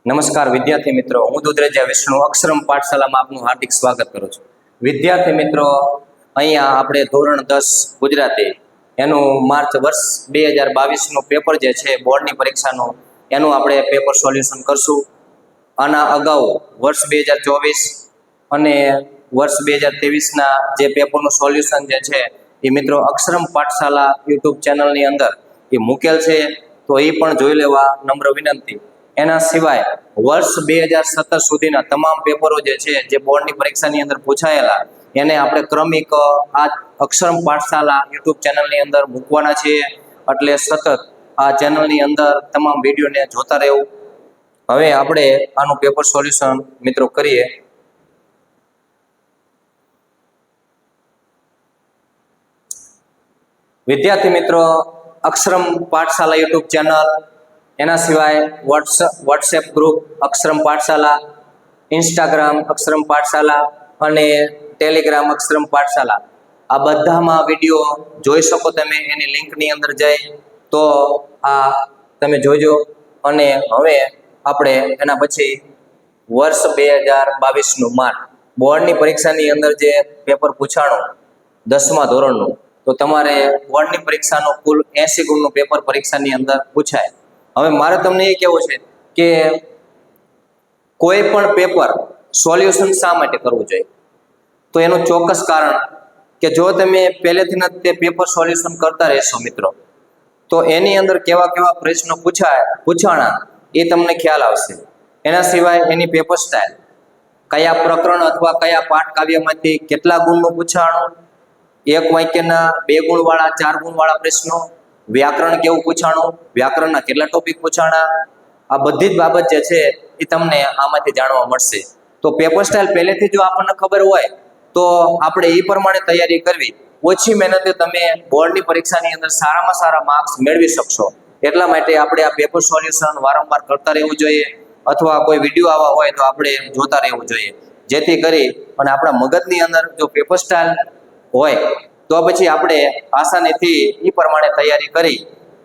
નમસ્કાર વિદ્યાર્થી મિત્રો, હું દુધરેજા વિષ્ણુ અક્ષરમ પાઠશાલામાં આપનું હાર્દિક સ્વાગત કરું છું. વિદ્યાર્થી મિત્રો, અહીંયા આપણે ધોરણ 10 ગુજરાતી એનું માર્ચ વર્ષ 2022નું પેપર જે છે બોર્ડની પરીક્ષાનું, એનું આપણે પેપર સોલ્યુશન કરશું. આના અગાઉ વર્ષ 2024 અને વર્ષ 2023ના જે પેપરનું સોલ્યુશન જે છે એ મિત્રો અક્ષરમ પાઠશાલા યુટ્યુબ ચેનલની અંદર એ મૂકેલ છે, તો એ પણ જોઈ લેવા નમ્ર વિનંતી. એના સિવાય વર્ષ 2017 સુધીના તમામ પેપરો જે છે જે બોર્ડની પરીક્ષાની અંદર પૂછાયેલા એને આપણે ક્રમિક આ અક્ષરમ પાઠશાલા યુટ્યુબ ચેનલની અંદર મૂકવાના છીએ, એટલે સતત આ ચેનલની અંદર તમામ વિડીયોને જોતા રહેવું. હવે આપણે આનું પેપર સોલ્યુશન મિત્રો કરીએ. વિદ્યાર્થી મિત્રો, અક્ષરમ પાઠશાલા યુટ્યુબ ચેનલ, એના સિવાય વોટ્સએપ ગ્રુપ અક્ષરમ પાઠશાલા, ઇન્સ્ટાગ્રામ અક્ષરમ પાઠશાલા અને ટેલિગ્રામ અક્ષરમ પાઠશાલા, આ બધામાં વિડીયો જોઈ શકો તમે. એની લિંકની અંદર જઈ તો આ તમે જોજો. અને હવે આપણે એના પછી વર્ષ 2022નું માર્ચ બોર્ડની પરીક્ષાની અંદર જે પેપર પૂછાણું 10મા ધોરણનું, તો તમારે બોર્ડની પરીક્ષાનું કુલ 80 ગુણનું પેપર પરીક્ષાની અંદર પૂછાય. હવે મારે તમને એ કહેવું છે કે કોઈ પણ પેપર સોલ્યુશન શા માટે કરવું જોઈએ, તો એનું ચોક્કસ કારણ કે જો તમે પહેલેથી જ તે પેપર સોલ્યુશન કરતા રહેશો મિત્રો, તો એની અંદર કેવા કેવા પ્રશ્નો પૂછાણા એ તમને ખ્યાલ આવશે. એના સિવાય એની પેપર સ્ટાઇલ, કયા પ્રકરણ અથવા કયા પાઠ કાવ્યમાંથી કેટલા ગુણનું પૂછાણું, એક વાક્યના 2 ગુણવાળા 4 ગુણવાળા પ્રશ્નો, વ્યાકરણ કેવું પૂછાણું, વ્યાકરણના કેટલા ટોપિક પૂછાણા, આ બધી જ બાબત જે છે એ તમને આમાંથી જાણવા મળશે. તો પેપર સ્ટાઇલ પહેલેથી જો આપણને ખબર હોય તો આપણે એ પ્રમાણે તૈયારી કરવી, ઓછી મહેનતે તમે બોર્ડની પરીક્ષાની અંદર સારામાં સારા માર્ક્સ મેળવી શકશો. એટલા માટે આપણે આ પેપર સોલ્યુશન વારંવાર કરતા રહેવું જોઈએ, અથવા કોઈ વિડીયો આવા હોય તો આપણે જોતા રહેવું જોઈએ, જેથી કરી અને આપણા મગજની અંદર જો પેપર સ્ટાઇલ હોય તો પછી આપણે આસાનીથી એ પ્રમાણે તૈયારી કરી,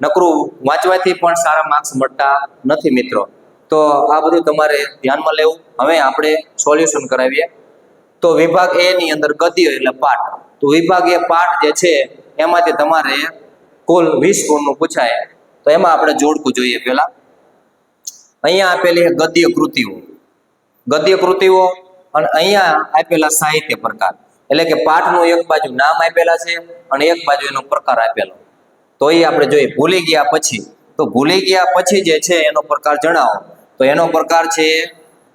નકરું વાંચવાથી પણ સારા માર્ક્સ મળતા નથી મિત્રો. તો આ બધું તમારે ધ્યાનમાં લેવું. હવે આપણે સોલ્યુશન કરાવીએ. તો વિભાગ એ ની અંદર ગદ્ય એટલે પાઠ, તો વિભાગ એ પાઠ જે છે એમાંથી તમારે કુલ 20 ગુણનું પૂછાય. તો એમાં આપણે જોડકું જોઈએ. પહેલા અહીંયા આપેલી ગદ્ય કૃતિઓ અને અહીંયા આપેલા સાહિત્ય પ્રકાર, એટલે કે પાઠનું એક બાજુ નામ આપેલા છે અને એક બાજુ એનો પ્રકાર આપેલો. તો એ આપણે જોઈએ. ભૂલી ગયા પછી જે છે એનો પ્રકાર જણાવો, તો એનો પ્રકાર છે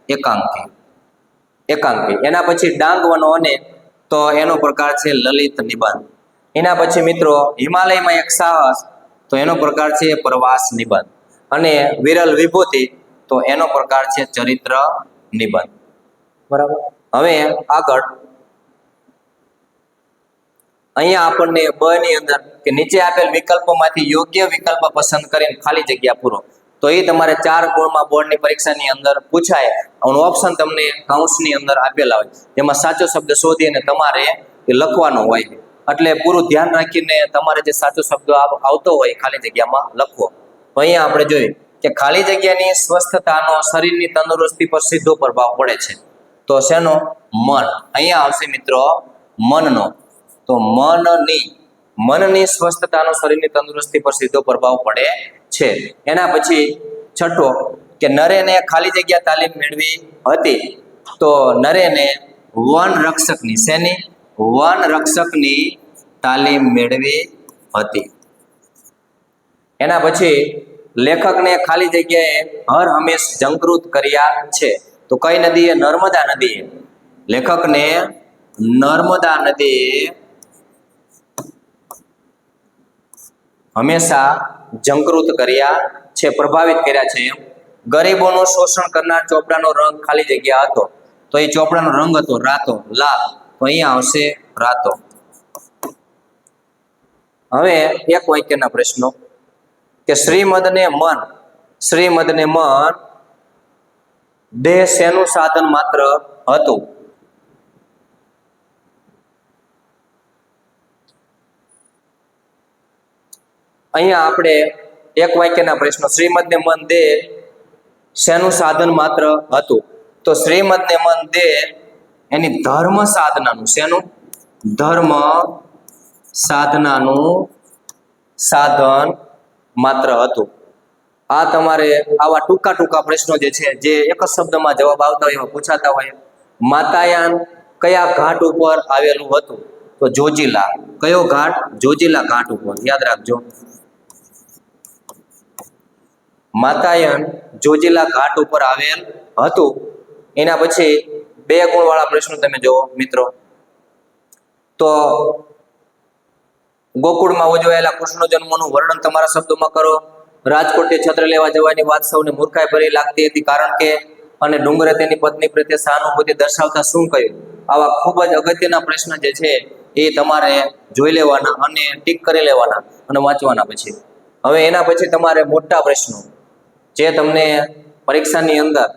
એકાંકી. એના પછી ડાંગવનો અને, તો એનો પ્રકાર છે લલિત નિબંધ. એના પછી મિત્રો હિમાલયમાં એક સાહસ, તો એનો પ્રકાર છે પ્રવાસ નિબંધ. અને વિરલ વિભૂતિ, તો એનો પ્રકાર છે ચરિત્ર નિબંધ. બરાબર. હવે આગળ અહીંયા આપણને બ ની અંદર કે નીચે આપેલ વિકલ્પોમાંથી યોગ્ય વિકલ્પ પસંદ કરીને ખાલી જગ્યા પૂરો. તો એ તમારે 4 ગુણમાં બોર્ડની પરીક્ષાની અંદર પૂછાય. ઓપ્શન તમને કૌંસની અંદર આપેલા હોય, તેમાં સાચો શબ્દ શોધીને તમારે એ લખવાનો હોય, એટલે પૂરું ધ્યાન રાખીને તમારે જે સાચો શબ્દ આવતો હોય ખાલી જગ્યામાં લખવો. તો અહીંયા આપણે જોઈએ કે ખાલી જગ્યાની સ્વસ્થતાનો શરીરની તંદુરસ્તી પર સીધો પ્રભાવ પડે છે. તો શેનો? મન. અહીંયા આવશે મિત્રો મનનો. તો મનની સ્વસ્થતાનો શરીરની તંદુરસ્તી પર સીધો પ્રભાવ પડે છે. એના પછી છઠ્ઠો કે નરેને ખાલી જગ્યા તાલીમ મેળવી હતી. તો નરેને વન રક્ષકની તાલીમ મેળવી હતી. એના પછી લેખકને ખાલી જગ્યાએ હર હંમેશ જંકૃત કર્યા છે. તો કઈ નદીએ? નર્મદા નદીએ. લેખકને નર્મદા નદીએ હંમેશા જંકૃત કર્યા છે, પ્રભાવિત કર્યા છે. ગરીબોનું શોષણ કરનાર ચોપડાનો રંગ ખાલી જગ્યા હતો. તો એ ચોપડાનો રંગ હતો રાતો, લાલ. તો અહીંયા આવશે રાતો. હવે એક વાક્યના પ્રશ્નો કે શ્રીમદને મન દેહ શેનું સાધન માત્ર હતું? અહીંયા આપણે એક વાક્યના પ્રશ્નો, શ્રીમદને મન દેહ શેનું સાધન માત્ર હતું? તો શ્રીમદને મન દે એની ધર્મ સાધનાનું, શેનું? ધર્મ સાધનાનું સાધન માત્ર હતું. આ તમારે આવા ટૂંકા ટૂંકા પ્રશ્નો જે છે, જે એક જ શબ્દમાં જવાબ આવતા હોય એવા પૂછાતા હોય. માતાયાન કયા ઘાટ ઉપર આવેલું હતું? તો જોજીલા. કયો ઘાટ? જોજીલા ઘાટ ઉપર, યાદ રાખજો. માતાયાન જોજીલા ઘાટ ઉપર આવેલ હતું. એના પછી 2 ગુણ વાળા પ્રશ્નો તમે જુઓ મિત્રો. તો ગોકુળમાં ઉજવાયેલા કૃષ્ણ જન્મનું વર્ણન તમારા શબ્દોમાં કરો. રાજકોટથી છત્ર લેવા જવાની વાત સૌને મૂર્ખાઈ ભરી લાગતી હતી, કારણ કે અને ડુંગરે તેની પત્ની પ્રત્યે સહાનુભૂતિ દર્શાવતા શું કહ્યું? આવા ખૂબ જ અગત્યના પ્રશ્ન જે છે એ તમારે જોઈ લેવાના અને ટીક કરી લેવાના અને વાંચવાના. પછી હવે એના પછી તમારે મોટા પ્રશ્નો જે તમને પરીક્ષાની અંદર,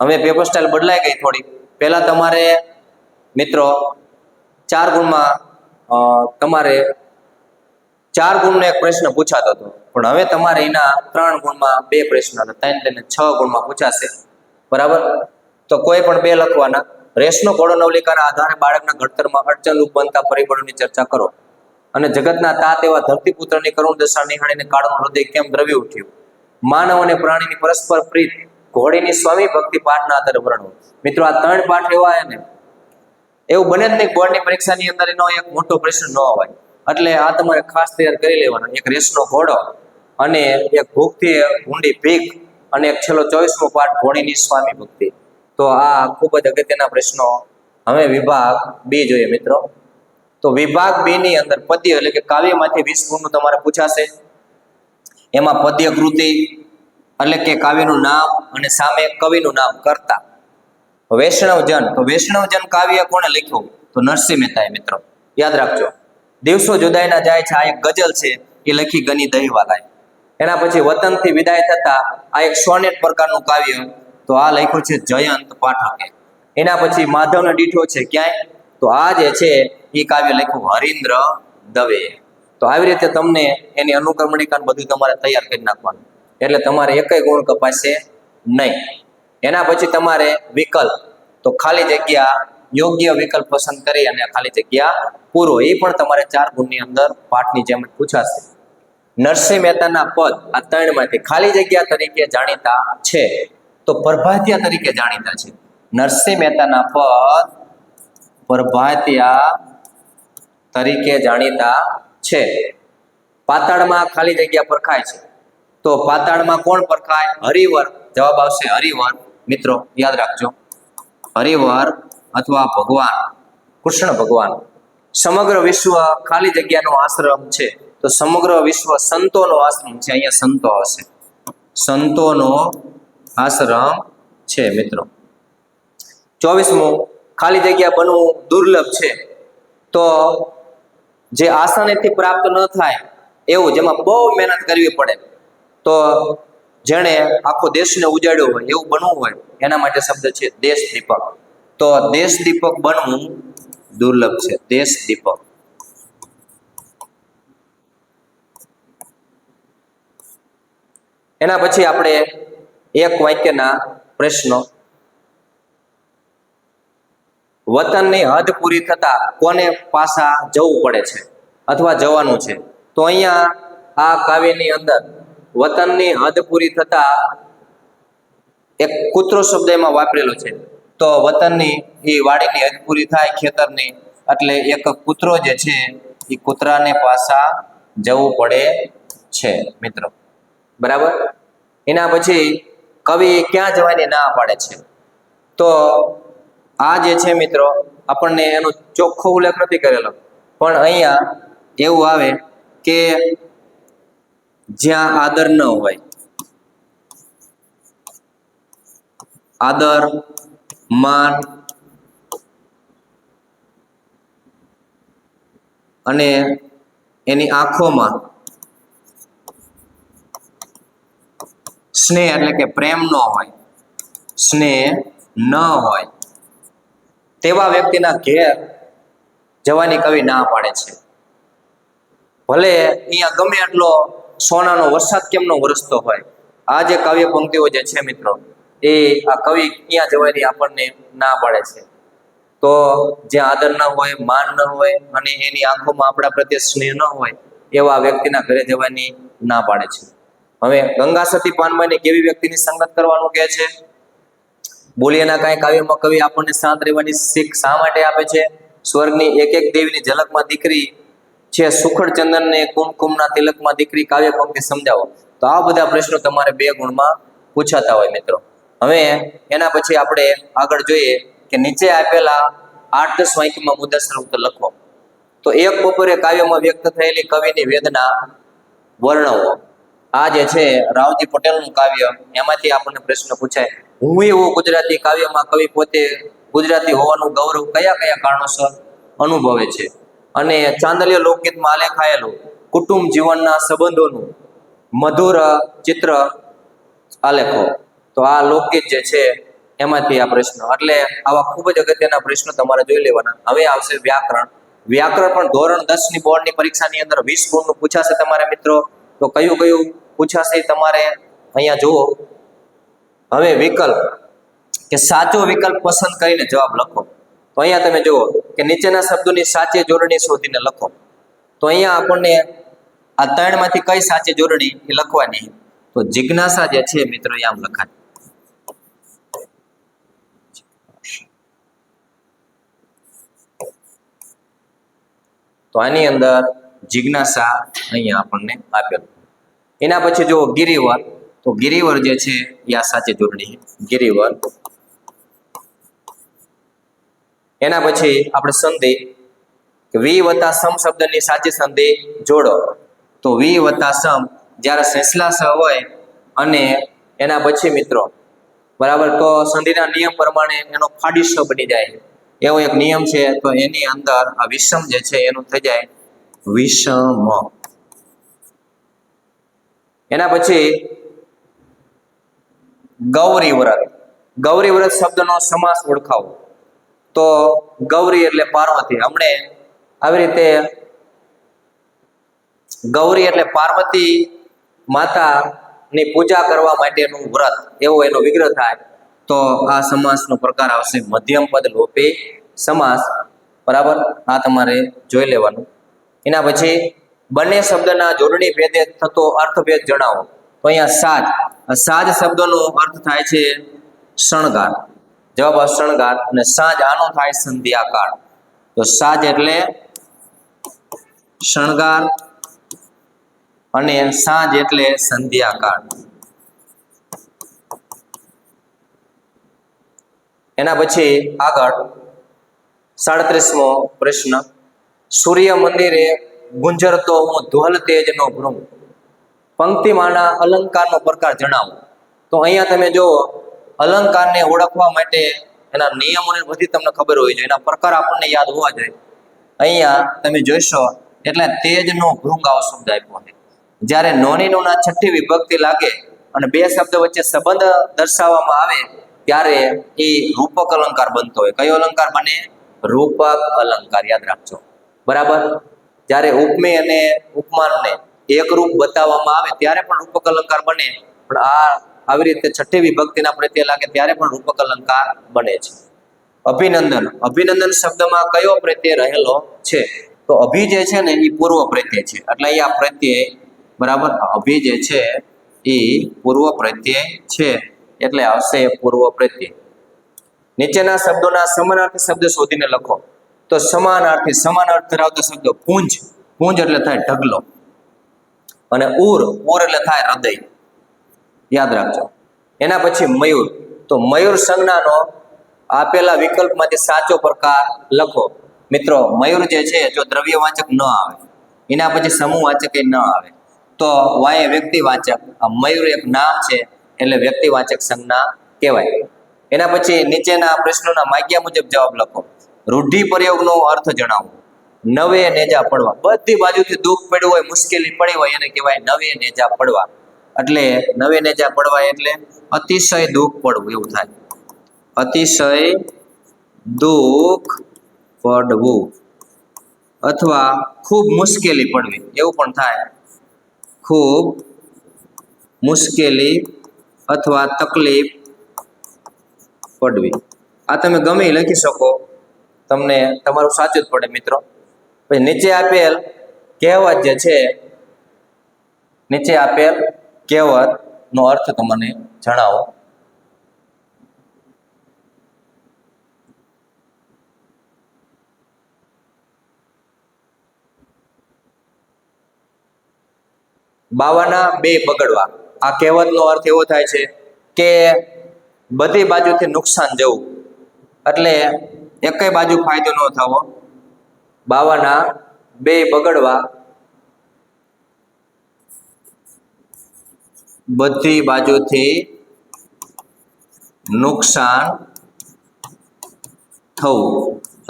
હવે પેપર સ્ટાઇલ બદલાઈ ગઈ થોડી. પહેલા તમારે મિત્રો 4 ગુણમાં તમારે 4 ગુણનો એક પ્રશ્ન પૂછાતો હતો, પણ હવે તમારે એના 3 ગુણમાં 2 પ્રશ્ન અને 3 ને 6 ગુણમાં પૂછાશે. બરાબર? તો કોઈ પણ 2 લખવાના. રેસનો ઘોડો નવલિકાના આધારે બાળકના ઘડતરમાં અડચણરૂપ બનતા પરિબળોની ચર્ચા કરો. અને જગતના તાત એવા ધરતીપુત્રની કરુણ દશા નિહાળીને કાળનું હૃદય કેમ દ્રવી ઉઠ્યું? માનવ અને પ્રાણીની પરસ્પર પ્રીત, ઘોડીની સ્વામી ભક્તિ પાઠના આધારે વર્ણવો. મિત્રો આ 3 પાઠ એવા છે ને, એવું બને જ નહીં બોર્ડની પરીક્ષાની અંદર એનો એક મોટો પ્રશ્ન ન હોય. એટલે આ તમારે ખાસ તૈયાર કરી લેવાનો. એક રેસનો ઘોડો અને એક ભૂખથી ઊંડી ભીખ અને એક છેલ્લો 24મો પાઠ ઘોડીની સ્વામી ભક્તિ. તો આ ખૂબ જ અગત્યના પ્રશ્નો. હવે વિભાગ બી જોઈએ મિત્રો. તો વિભાગ બી ની અંદર પદ્ય એટલે કે કાવ્યમાંથી 20 ગુણનું તમારે પૂછાશે. એમાં પદ્ય કૃતિ એટલે કે કાવ્યનું નામ અને સામે કવિનું નામ કરતા. વૈષ્ણવજન, તો વૈષ્ણવજન કાવ્ય કોણે લખ્યું? તો નરસિંહ મહેતાએ મિત્રો, યાદ રાખજો. દિવસો જુદાઈના જાય છે, આ એક ગઝલ છે, એ લખી ગની દહીવાલાએ. એના પછી વતનથી વિદાય થતા આ એક સોનેટ પ્રકારનું કાવ્ય, તો આ લખ્યું છે જયંત પાઠકે. એના પછી માધવનો દીઠો છે ક્યાંય, તો આ જે છે એ કાવ્ય લખ્યું હરીન્દ્ર દવે. તો આવી રીતે તમને એની અનુક્રમણિકા બધું તમારે તૈયાર કરી નાખવાનું, એટલે તમારે એકય ગુણ કપાશે નહીં. એના પછી તમારે વિકલ્પ, તો ખાલી જગ્યા યોગ્ય વિકલ્પ પસંદ કરી અને ખાલી જગ્યા પૂરો, એ પણ તમારે 4 ગુણની અંદર પાઠની જેમ પૂછાશે. નરસિંહ મહેતાના પદ આ 3 માંથી ખાલી જગ્યા તરીકે જાણીતા છે, તો પ્રભાતિયા તરીકે જાણીતા છે. નરસિંહ મહેતાના પદ પ્રભાતિયા તરીકે જાણીતા છે. પાતાળમાં ખાલી જગ્યા પરખાય છે, તો પાતાળમાં કોણ પરખાય? હરિવર. જવાબ આવશે હરિવર. મિત્રો યાદ રાખજો, હરિવર અથવા ભગવાન કૃષ્ણ ભગવાન. સમગ્ર વિશ્વ ખાલી જગ્યાનો આશ્રમ છે, તો સમગ્ર વિશ્વ સંતોનો આશ્રમ છે. અહીંયા સંતો હશે, સંતોનો આશ્રમ છે મિત્રો. 24મું, ખાલી જગ્યા બનવું દુર્લભ છે, તો જે આસાનીથી પ્રાપ્ત ન થાય એવું, જેમાં બહુ મહેનત કરવી પડે, તો જેણે આખો દેશને ઉજાડ્યો હોય એવું બનવું હોય, એના માટે શબ્દ છે દેશ દીપક. તો દેશ દીપક બનવું દુર્લભ છે, દેશ દીપક. એના પછી આપણે એક વાક્યના પ્રશ્નો. વતનની હદ પૂરી થતા કોને પાછા જવું પડે છે અથવા જવાનું છે? તો અહીંયા આ કાવ્યની અંદર વતનની હદ પૂરી થતા એક કૂતરો શબ્દ એમાં વાપરેલો છે. તો વતનની એ વાડીની હદ પૂરી થાય ખેતરની, એટલે એક કૂતરો જે છે એ કૂતરાને પાછા જવું પડે છે મિત્રો. બરાબર? એના પછી કવિ ક્યાં જવાની ના પાડે છે? તો આ જે છે મિત્રો, આપણને એનો ચોખ્ખો ઉલ્લેખ નથી કરેલો, પણ અહીંયા એવું આવે કે જ્યાં આદર ન હોય, આદર માન અને એની આંખોમાં સ્નેહ એટલે કે પ્રેમ ન હોય, સ્નેહ ન હોય, તેવા વ્યક્તિના ઘેર જવાની કવિ ના પાડે છે. ભલે અહીંયા ગમે એટલો સોનાનો વરસાદ કેમ નો વરસતો હોય, આ જે કાવ્ય પંક્તિઓ જે છે મિત્રો, એ આ કવિ ક્યાં જવાની આપણને ના પાડે છે. તો જ્યાં આદર ન હોય, માન ન હોય અને એની આંખોમાં આપણા પ્રત્યે સ્નેહ ન હોય એવા વ્યક્તિના ઘરે જવાની ના પાડે છે. હવે ગંગા સતી પાનબાઈને કેવી વ્યક્તિની સંગત કરવાનું કહે છે? બોલિયાના કાંઈ કાવ્યમાં કવિ આપણને શાંત રહેવાની શીખ શા માટે આપે છે? સ્વર્ગની એક એક દેવીની ઝલકમાં દીકરી છે, સુખડ ચંદનને કુમકુમના તિલકમાં દીકરી, કાવ્ય પંક્તિ સમજાવો. તો આ બધા પ્રશ્નો તમારે 2 ગુણમાં પૂછાતા હોય મિત્રો. હવે એના પછી આપણે આગળ જોઈએ કે નીચે આપેલા 8-10 વાક્યમાં મુદ્દાસર ઉત્તર લખો. તો એક બપોરે કાવ્યમાં વ્યક્ત થયેલી કવિની વેદના વર્ણવો. આ જે છે રાવજી પટેલનું કાવ્ય, એમાંથી આપણને પ્રશ્ન પૂછાય, હું એવું ગુજરાતી કાવ્યમાં કવિ પોતે ગુજરાતી હોવાનું ગૌરવ કયા કયા કારણોસર અનુભવે છે? અને ચાંદલ્ય લોકગીતમાં આલેખાયેલું કુટુંબ જીવનના સંબંધોનું મધુર ચિત્ર આલેખો. તો આ લોકગીત જે છે એમાંથી આ પ્રશ્નો, એટલે આવા ખૂબ જ અગત્યના પ્રશ્નો તમારે જોઈ લેવાના. હવે આવશે વ્યાકરણ. વ્યાકરણ પણ ધોરણ 10 ની બોર્ડની પરીક્ષાની અંદર 20 ગુણનું પૂછાશે તમારે મિત્રો. તો કયું કયું પૂછાશે તમારે અહીંયા જુઓ. હવે વિકલ્પ, કે સાચો વિકલ્પ પસંદ કરીને જવાબ લખો. તો અહીંયા તમે જુઓ કે નીચેના શબ્દોની સાચી જોડણી શોધીને લખો. તો અહીંયા આપણને આ 3 માંથી કઈ સાચી જોડણી એ લખવાની? તો જિજ્ઞાસા જે છે મિત્રો આમ લખાય. તો આની અંદર જિજ્ઞાસા અહીંયા આપણને આપેલું. એના પછી જુઓ ગિરિવર. તો ગિરિવર જે છે એ આ સાચી જોડણી ગિરિવર. એના પછી આપણે સંધિ, વી વત્તા સમ શબ્દની સાચી સંધિ જોડો. તો વી વત્તા સમ જ્યારે સેસલા સ હોય અને એના પછી મિત્રો બરાબર, તો સંધિના નિયમ પ્રમાણે એનો ફાડી સ બની જાય, એવો એક નિયમ છે. તો એની અંદર આ વિષમ જે છે એનું થઈ જાય વિષમ. એના પછી ગૌરી વ્રત. ગૌરી વ્રત શબ્દનો સમાસ ઓળખાવો. તો ગૌરી એટલે પાર્વતી. હમણે આવી રીતે ગૌરી એટલે પાર્વતી માતાની પૂજા કરવા માટેનું વ્રત, એવો એનો વિગ્રહ થાય. તો આ સમાસનો પ્રકાર આવશે મધ્યમ પદ લોપી સમાસ. બરાબર, આ તમારે જોઈ લેવાનું. એના પછી બંને શબ્દના જોડણી ભેદે થતો અર્થભેદ જણાવો. તો અહીંયા સાજ, સાજ શબ્દનો અર્થ થાય છે શણગાર. જવાબ શણગાર. અને સાંજ આનો થાય સંધ્યાકાળ. તો સાજ એટલે શણગાર અને સાંજ એટલે સંધ્યાકાળ. એના પછી આગળ 37મો પ્રશ્ન, સૂર્ય મંદિરે ગુંજરતો હું ધ્વલ તેજનો ભૃંગ. પંક્તિમાંના અલંકારનો પ્રકાર જણાવો. તો અહીંયા તમે જુઓ, અલંકારને ઓળખવા માટે એના નિયમોને બધી તમને ખબર હોવી જોઈએ, એના પ્રકાર આપણને યાદ હોવા જોઈએ. અહીંયા તમે જોઈશો એટલે તેજનો ભૃંગ આવો શબ્દ આપ્યો છે. જ્યારે નોની નોના છઠ્ઠી વિભક્તિ લાગે અને 2 શબ્દ વચ્ચે સંબંધ દર્શાવવામાં આવે ત્યારે એ રૂપક અલંકાર બનતો હોય. કયો અલંકાર બને? રૂપક અલંકાર. યાદ રાખજો. બરાબર, જ્યારે ઉપમેય અને ઉપમાનને એક રૂપ બતાવવામાં આવે ત્યારે પણ રૂપક અલંકાર બને. પણ આ આવી રીતે છઠ્ઠી વિભક્તિના પ્રત્યે લાગે ત્યારે પણ રૂપક અલંકાર બને છે. અભિનંદન. અભિનંદન શબ્દમાં કયો પ્રત્યય રહેલો છે? તો અભિ જે છે ને એ પૂર્વ પ્રત્યય છે, એટલે અહીંયા પ્રત્યય બરાબર, અભિ જે છે એ પૂર્વ પ્રત્યય છે, એટલે આવશે પૂર્વ પ્રત્યય. નીચેના શબ્દોના સમાનાર્થી શબ્દ શોધીને લખો. તો સમાનાર્થી, સમાન અર્થ ધરાવતા શબ્દો પુંજ. પુંજ એટલે થાય ઢગલો. અને ઉર, ઉર એટલે થાય હૃદય. યાદ રાખજો. એના પછી મયુર. તો મયુર સંજ્ઞાનો આપેલા વિકલ્પમાંથી સાચો પ્રકાર લખો. મિત્રો મયુર જે છે જો દ્રવ્યવાચક ન આવે, એના પછી સમૂહવાચક ન આવે, તો વાય વ્યક્તિવાચક. આ મયુર એક નામ છે એટલે વ્યક્તિવાચક સંજ્ઞા કહેવાય. એના પછી નીચેના પ્રશ્નોના માગ્યા મુજબ જવાબ લખો. રૂઢિ પ્રયોગનો અર્થ જણાવો. નવે નેજા પડવા. બધી બાજુથી દુઃખ પડ્યું હોય, મુશ્કેલી પડી હોય એને કહેવાય નવે નેજા પડવા. એટલે નવે નેજા પડવા એટલે અતિશય દુઃખ પડવું એવું થાય. અતિશય દુઃખ પડવું અથવા ખૂબ મુશ્કેલી પડવી એવું પણ થાય. ખૂબ મુશ્કેલી અથવા તકલીફ પડવી. આ તમે ગમે એ લખી શકો, તમને તમારું સાચું જ પડે મિત્રો. પછી નીચે આપેલ કહેવત જે છે, નીચે આપેલ કહેવત નો અર્થ તમને જણાવો. બાવાના બે બગડવા. આ કહેવતનો અર્થ એવો થાય છે કે બધી બાજુથી નુકસાન જવું, એટલે એકેય બાજુ ફાયદો ન થવો. બાવાના બે બગડવા, બધી બાજુથી નુકસાન થવું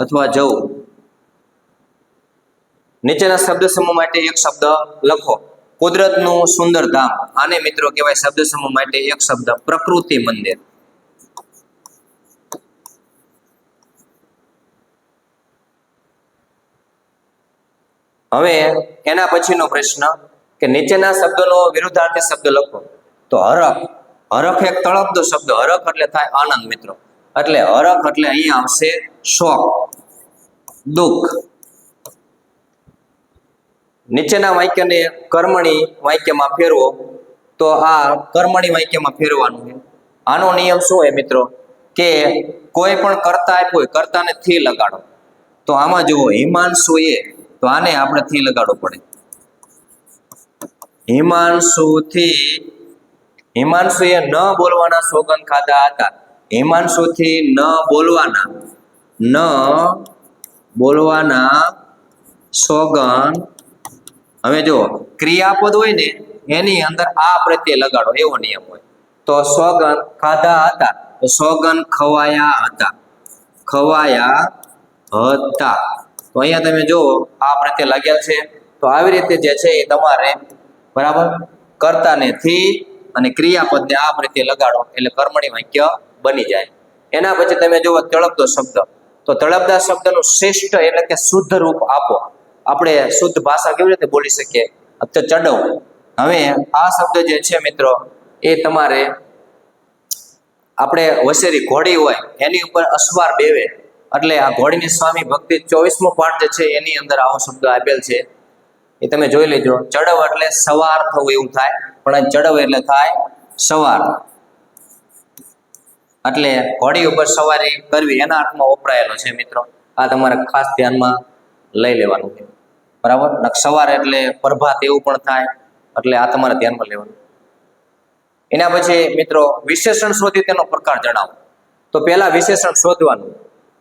અથવા જવું. નીચેના શબ્દ સમૂહ માટે એક શબ્દ લખો. કુદરતનું સુંદર ધામ. આને મિત્રો કહેવાય શબ્દ સમૂહ માટે એક શબ્દ પ્રકૃતિ મંદિર. હવે એના પછીનો પ્રશ્ન કે નીચેના શબ્દોનો વિરુદ્ધાર્થી શબ્દ લખો. તો હરખ. હરખ એક તળપદો શબ્દ. હરખ એટલે થાય આનંદ મિત્રો. એટલે હરખ એટલે અહીંયા આવશે શોક, દુઃખ. નીચેના વાક્યને કર્મણી વાક્યમાં ફેરવો. તો આ કર્મણી વાક્યમાં ફેરવાનું છે. આનો નિયમ શું હોય મિત્રો કે કોઈ પણ કર્તા આપ્યો હોય, કર્તાને થી લગાડો. તો આમાં જુઓ હિમાંશુએ, તો આને આપણે થી લગાડવું પડે. હિમાંશુથી, હિમાંશુએ ન બોલવાના સોગંદ ખાધા હતા. હિમાંશુથી ન બોલવાના, ન બોલવાના સોગંદ. હવે જો ક્રિયાપદ હોય ને એની અંદર આ પ્રત્યય લગાડો, એવો નિયમ હોય. તો સોગંદ ખાધા હતા, તો સોગંદ ખવાયા હતા, ખવાયા હતા. તો અહીંયા તમે જુઓ આ પ્રત્યય લાગ્યા છે. તો આવી રીતે જે છે એ તમારે બરાબર કર્તાને થી અને ક્રિયાપદને આ પ્રત્યય લગાડો એટલે કર્મણી વાક્ય બની જાય. એના પછી તમે જુઓ તળપદો શબ્દ. તો તળપદા શબ્દનું શ્રેષ્ઠ એટલે કે શુદ્ધ રૂપ આપો. આપણે શુદ્ધ ભાષા કેવી રીતે બોલી શકીએ? તો ચડવ. હવે આ શબ્દ જે છે મિત્રો એ તમારે, આપણે વસેરી ઘોડી હોય એની ઉપર અસવાર બેવે, એટલે આ ઘોડીની સ્વામી ભક્તિ 24મો પાઠ જે છે એની અંદર આવો શબ્દ આપેલ છે, એ તમે જોઈ લેજો. ચડવ એટલે સવાર થવું એવું થાય, પણ ચડવ એટલે થાય સવાર. એટલે ઘોડી ઉપર સવારી કરવી એના અર્થમાં વપરાયેલો છે મિત્રો. આ તમારે ખાસ ધ્યાનમાં લઈ લેવાનું છે બરાબર. સવાર એટલે પ્રભાત એવું પણ થાય, એટલે આ તમારે ધ્યાનમાં લેવાનું. એના પછી મિત્રો વિશેષણ શોધી તેનો પ્રકાર જણાવો. તો પહેલા વિશેષણ શોધવાનું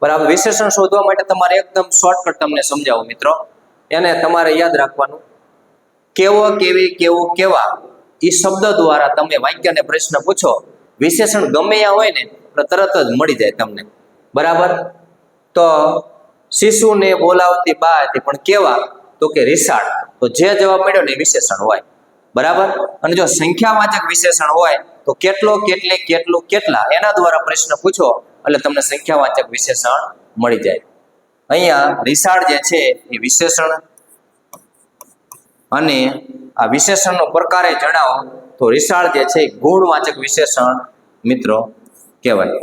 બરાબર. વિશેષણ શોધવા માટે તમારે એકદમ શોર્ટકટ તમને સમજાવું મિત્રો. એને તમારે યાદ રાખવાનું. કેવો, કેવી, કેવું, કેવા એ શબ્દ દ્વારા તમે વાક્યને પ્રશ્ન પૂછો. વિશેષણ ગમે ત્યાં હોય ને તો તરત જ મળી જાય તમને બરાબર. તો શિશુને બોલાવતી બા હતી પણ કેવા, તો કે રિસાળ. તો જે જવાબ મળ્યો ને એ વિશેષણ હોય બરાબર. અને જો સંખ્યાવાચક વિશેષણ હોય તો કેટલો, કેટલી, કેટલું, કેટલા એના દ્વારા પ્રશ્ન પૂછો એટલે તમને સંખ્યાવાચક વિશેષણ મળી જાય. અહીંયા રિસાળ જે છે એ વિશેષણ, અને આ વિશેષણનો પ્રકાર જણાવો. તો રિસાળ જે છે ગુણવાચક વિશેષણ મિત્રો કહેવાય.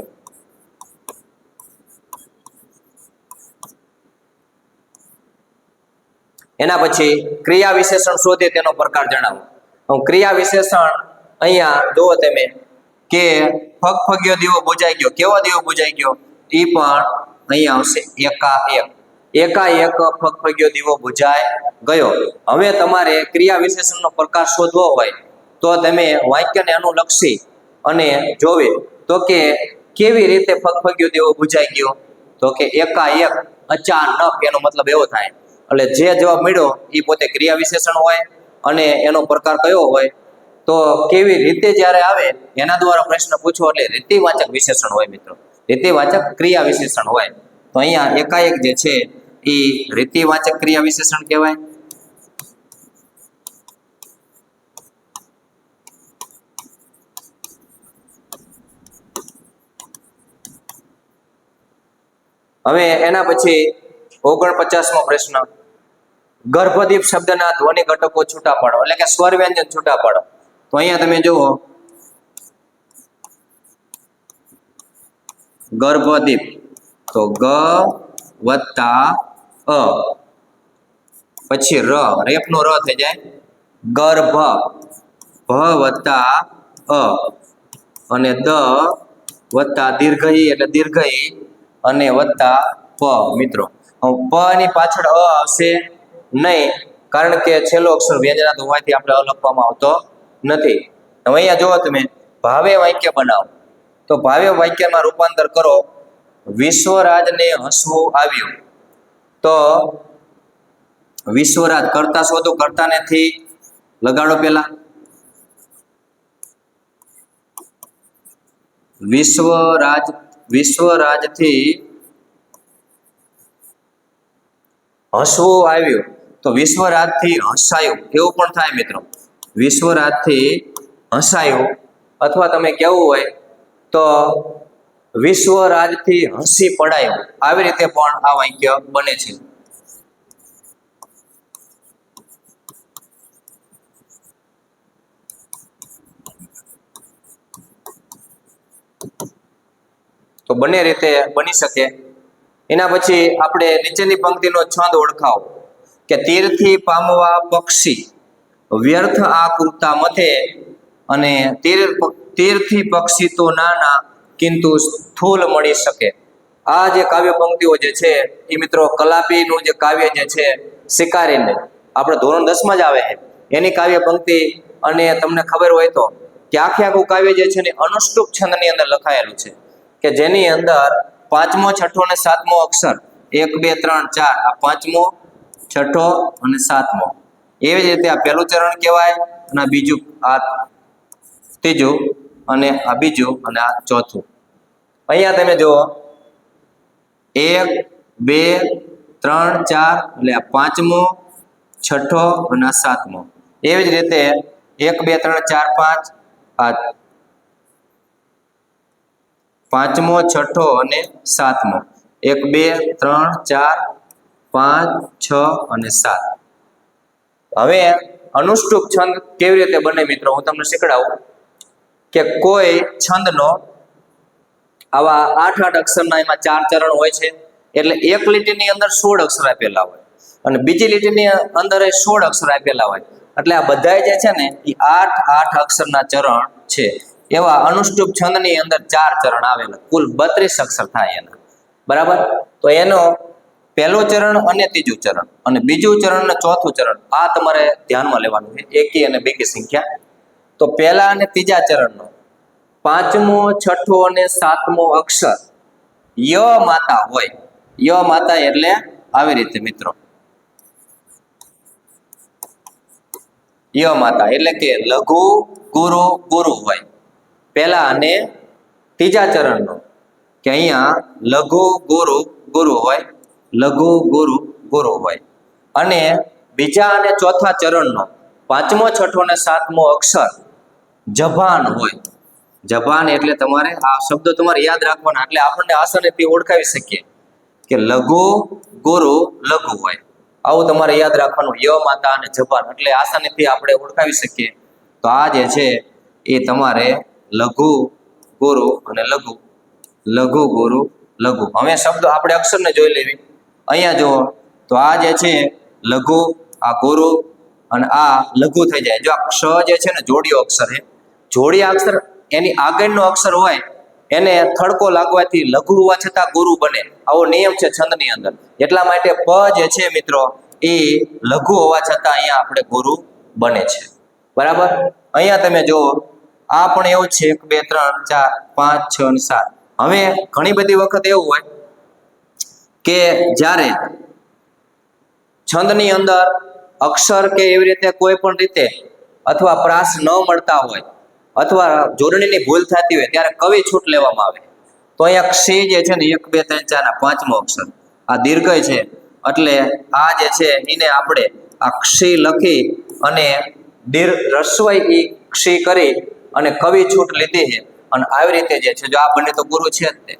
એના પછી ક્રિયા વિશેષણ શોધે તેનો પ્રકાર જણાવો. ક્રિયા વિશેષણ અહીંયા જુઓ તમે કે ફગફગ્યો દીવો બુજાઈ ગયો. કેવો દીવો બુજાઈ ગયો? એ પણ અહીંયા આવશે એકાએક. એકાએક ફગફગ્યો દીવો બુજાઈ ગયો. હવે તમારે ક્રિયા વિશેષણનો પ્રકાર શોધવો હોય તો તમે વાક્યને અનુલક્ષી અને જોવે તો કે કેવી રીતે ફગફગ્યો દીવો બુજાઈ ગયો, તો કે એકાએક, અચાનક. એનો મતલબ એવો થાય. એટલે જે જવાબ મળ્યો એ પોતે ક્રિયા વિશેષણ હોય, અને એનો પ્રકાર કયો હોય તો કેવી રીતે જ્યારે આવે એના દ્વારા પ્રશ્ન પૂછો એટલે રીતિવાચક વિશેષણ હોય મિત્રો. રીતિવાચક ક્રિયા વિશેષણ હોય. તો અહીંયા એકાએક જે છે એ રીતિવાચક ક્રિયા વિશેષણ કહેવાય. હવે એના પછી 49મો પ્રશ્ન. ગર્ભદીપ શબ્દના ધ્વનિ ઘટકો છૂટા પાડો, એટલે કે સ્વર વ્યંજન છૂટા પાડો. તો અહીંયા તમે જુઓ ગર્ભદીપ, તો ગ વત્તા અ, પછી ર, રેપ નો ર થઈ જાય ગર્ભ, ભ વત્તા અ, અને દ વત્તા દીર્ઘઈ એટલે દીર્ઘઈ, અને વત્તા પ. મિત્રો પ ની પાછળ અ આવશે નહીં, કારણ કે છેલ્લો અક્ષર વ્યંજનાર્થ હોવાથી આપણે અ લખવામાં આવતો નથી. હવે અહીંયા જુઓ તમે, ભાવે વાક્ય બનાવો, તો ભાવે વાક્યમાં રૂપાંતર કરો. વિશ્વરાજને હસવું આવ્યું, તો વિશ્વરાજ કરતા શોધો, કરતા નથી લગાડો પેલા. વિશ્વરાજથી હસવું આવ્યું, તો વિશ્વરાજથી હસાયું એવું પણ થાય મિત્રો. વિશ્વરાજથી હસાયું, અથવા તમે કેવું હોય તો વિશ્વરાજથી હસી પડાયું, આવી રીતે પણ આ વાક્ય બને છે. તો બંને રીતે બની શકે. એના પછી આપણે નીચેની પંક્તિનો છંદ ઓળખાવો, કે તીરથી પામવા પક્ષી વ્યર્થ આ કૃતા મથે, અને તીરથી પક્ષી તો નાના કિંતુ સ્થૂલ મળી શકે. આ જે કાવ્ય પંક્તિઓ જે છે એ મિત્રો કલાપીનું જે કાવ્ય જે છે શિકારીને, આપણે ધોરણ 10 જ આવે છે એની કાવ્ય પંક્તિ. અને તમને ખબર હોય તો કે આખું કાવ્ય જે છે ને અનુષ્ટુપ છંદની અંદર લખાયેલું છે, કે જેની અંદર પાંચમો, છઠ્ઠો અને સાતમો અક્ષર 1 2 3 4, આ પાંચમો, છઠ્ઠો અને સાતમો, એવી જ રીતે આ પહેલું ચરણ કહેવાય, અને આ બીજું, આ ત્રીજું, અને આ બીજું, અને આ ચોથું. અહીંયા તમે જુઓ 1 2 3 4, એટલે આ પાંચમો, છઠ્ઠો અને આ સાતમો. એવી જ રીતે 1 2 3 4 5, આ પાંચમો, છઠ્ઠો અને સાતમો. 1 2 3 4 5 6 અને 7. હવે અનુષ્ટુપ છંદ કેવી રીતે બને મિત્રો, હું તમને શીખડાવું. કે કોઈ છંદનો આવા 8 અક્ષરના એમાં 4 ચરણ હોય છે, એટલે એક લીટીની અંદર 16 અક્ષર આપેલા હોય, અને બીજી લીટીની અંદર 16 અક્ષર આપેલા હોય, એટલે આ બધા જે છે ને એ 8 અક્ષરના ચરણ છે. એવા અનુષ્ટુપ છંદની અંદર 4 ચરણ આવેલા, કુલ 32 અક્ષર થાય એના, બરાબર. તો એનો પહેલું ચરણ અને ત્રીજું ચરણ, અને બીજું ચરણ અને ચોથું ચરણ, આ તમારે ધ્યાનમાં લેવાનું છે, એકી અને બેકી સંખ્યા. તો પહેલા અને ત્રીજા ચરણનો પાંચમો, છઠ્ઠો અને સાતમો અક્ષર ય માતા હોય. ય માતા એટલે આવી રીતે મિત્રો, ય માતા એટલે કે લઘુ ગુરુ ગુરુ હોય પહેલા અને ત્રીજા ચરણનો, કે અહીંયા લઘુ ગુરુ ગુરુ હોય, લઘુ ગુરુ ગુરુ હોય. અને બીજા અને ચોથા ચરણનો પાંચમો, છઠ્ઠો અને સાતમો અક્ષર જભાન હોય. જભાન એટલે તમારે આ શબ્દો તમારે યાદ રાખવાના, એટલે આપણને આસાનીથી ઓળખાવી શકીએ કે લઘુ ગુરુ લઘુ હોય. આવું તમારે યાદ રાખવાનું, ય માતા અને જભાન, એટલે આસાનીથી આપણે ઓળખાવી શકીએ. તો આ જે છે એ તમારે લઘુ ગુરુ અને લઘુ, લઘુ ગુરુ લઘુ. હવે શબ્દો આપણે અક્ષરને જોઈ લેવી. અહીંયા જુઓ તો આ જે છે લઘુ, આ ગુરુ, અને આ લઘુ થઈ જાય. જો આ ક્ષ જે છે ને જોડિયો અક્ષર છે, જોડિયા અક્ષર એની આગળનો અક્ષર હોય એને થડકો લાગવાથી લઘુ હોવા છતાં ગુરુ બને, આવો નિયમ છે છંદની અંદર. એટલા માટે પ જે છે મિત્રો એ લઘુ હોવા છતાં અહીંયા આપણે ગુરુ બને છે, બરાબર. અહીંયા તમે જુઓ આ પણ એવું છે 1 2 3 4 5 6 અને 7. હવે ઘણી બધી વખત એવું હોય કે જ્યારે છંદની અંદર અક્ષર કે એવી રીતે કોઈ પણ રીતે અથવા પ્રાસ ન મળતા હોય, અથવા જોડણીની ભૂલ થતી હોય, ત્યારે કવિ છૂટ લેવામાં આવે. તો અહીંયા ક્ષી જે છે ને 1 2 3 4 ના પાંચમો અક્ષર આ દીર્ઘ છે, એટલે આ જે છે એને આપણે આ ક્ષી લખી અને રસ્વઈ ઈ ક્ષી કરી અને કવિ છૂટ લીધી છે. અને આવી રીતે જે છે, જો આ બંને તો ગુરુ છે જ તે,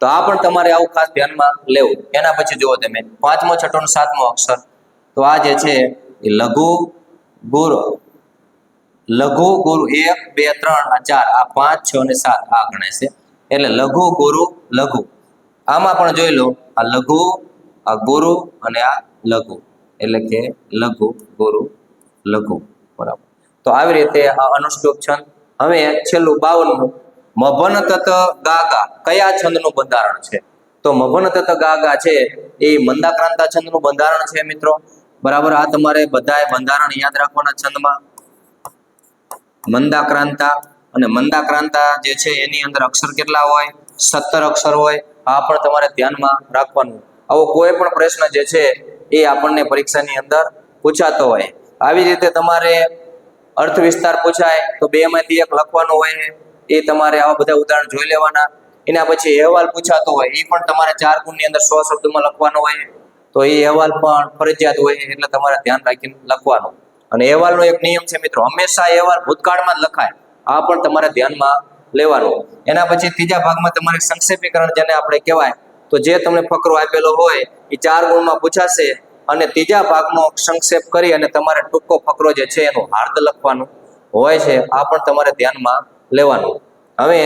તો આ પણ તમારે આવું ખાસ ધ્યાનમાં લેવું. એના પછી જુઓ તમે પાંચમો, છઠ્ઠો અને સાતમો અક્ષર, તો આ જે છે એ લઘુ ગુરુ, લઘુ ગુરુ 1 2 3 4, આ 5 6 અને 7 આ ગણાય છે. એટલે લઘુ ગુરુ લઘુ. આમાં પણ જોઈ લો, આ લઘુ, આ ગુરુ અને આ લઘુ, એટલે કે લઘુ ગુરુ લઘુ. બરાબર. તો આવી રીતે આ અનુષ્ટુપ છંદ. હવે છેલ્લું 52મું, મભન તત ગાગા કયા છંદનું બંધારણ છે? તો મભન તત ગાગા છે એ મંદાક્રાંતા છંદનું બંધારણ છે મિત્રો. બરાબર. આ તમારે બધાએ બંધારણ યાદ રાખવાના છંદમાં. મંદાક્રાંતા, અને મંદાક્રાંતા જે છે એની અંદર અક્ષર કેટલા હોય? 17 અક્ષર હોય. આ પણ તમારે ધ્યાનમાં રાખવાનું. આવો કોઈ પણ પ્રશ્ન જે છે એ આપણને પરીક્ષાની અંદર પૂછાતો હોય. આવી રીતે તમારે અર્થ વિસ્તાર પૂછાય તો 2માંથી 1 લખવાનું હોય. એ તમારે આવા બધા ઉદાહરણ જોઈ લેવાના. એના પછી અહેવાલ પૂછાતો હોય, એ પણ તમારે 4 ગુણની અંદર 100 શબ્દોમાં લખવાનો હોય. તો એ અહેવાલ પણ ફરજિયાત હોય, એટલે તમારે ધ્યાન રાખીને લખવાનું. અને અહેવાલનો એક નિયમ છે મિત્રો, હંમેશા અહેવાલ ભૂતકાળમાં જ લખાય. આ પણ તમારે ધ્યાનમાં લેવાનું. એના પછી ત્રીજા ભાગમાં તમારે સંક્ષેપીકરણ જેને આપણે કહેવાય, તો જે તમને ફકરો આપેલો હોય એ 4 ગુણમાં પૂછાશે, અને ત્રીજા ભાગનો સંક્ષેપ કરી અને તમારે ટૂંકો ફકરો જે છે એનું હાર્દ લખવાનું હોય છે. આ પણ તમારે ધ્યાનમાં લેવાનું. હવે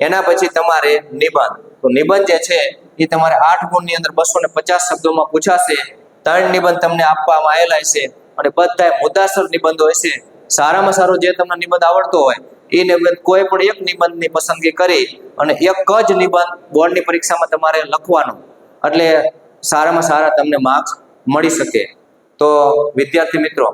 એના પછી તમારે નિબંધ. તો નિબંધ જે છે એ તમારે 8 ગુણની અંદર 250 શબ્દોમાં પૂછાશે. 3 નિબંધ તમને આપવામાં આવેલા છે, અને બધા મુદ્દાસર નિબંધો હશે. સારામાં સારો જે તમને નિબંધ આવડતો હોય એ નિબંધ, કોઈ પણ એક નિબંધની પસંદગી કરી અને એક જ નિબંધ બોર્ડની પરીક્ષામાં તમારે લખવાનો, એટલે સારામાં સારા તમને માર્ક્સ મળી શકે. તો વિદ્યાર્થી મિત્રો,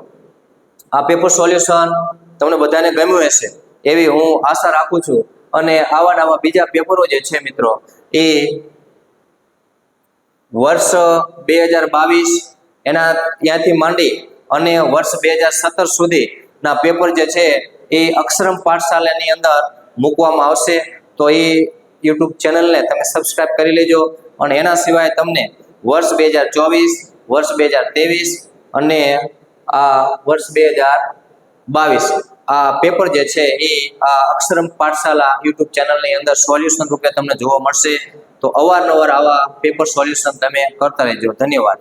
આ પેપર સોલ્યુશન તમને બધાને ગમ્યું હશે એવી હું આશા રાખું છું. અને આવા નવા બીજા પેપરો જે છે મિત્રો, એ વર્ષ 2022 એના ત્યાંથી માંડી અને વર્ષ 2017 સુધીના પેપર જે છે એ અક્ષરમ પાઠશાલાની અંદર મૂકવામાં આવશે. તો એ યુટ્યુબ ચેનલને તમે સબસ્ક્રાઇબ કરી લેજો. અને એના સિવાય તમને વર્ષ 2024, વર્ષ 2023 અને આ વર્ષ 2022 આ પેપર જે છે એ આ અક્ષરમ પાઠશાલા યુટ્યુબ ચેનલની અંદર સોલ્યુશન રૂપે તમને જોવા મળશે. તો અવારનવાર આવા પેપર સોલ્યુશન તમે કરતા રહેજો. ધન્યવાદ.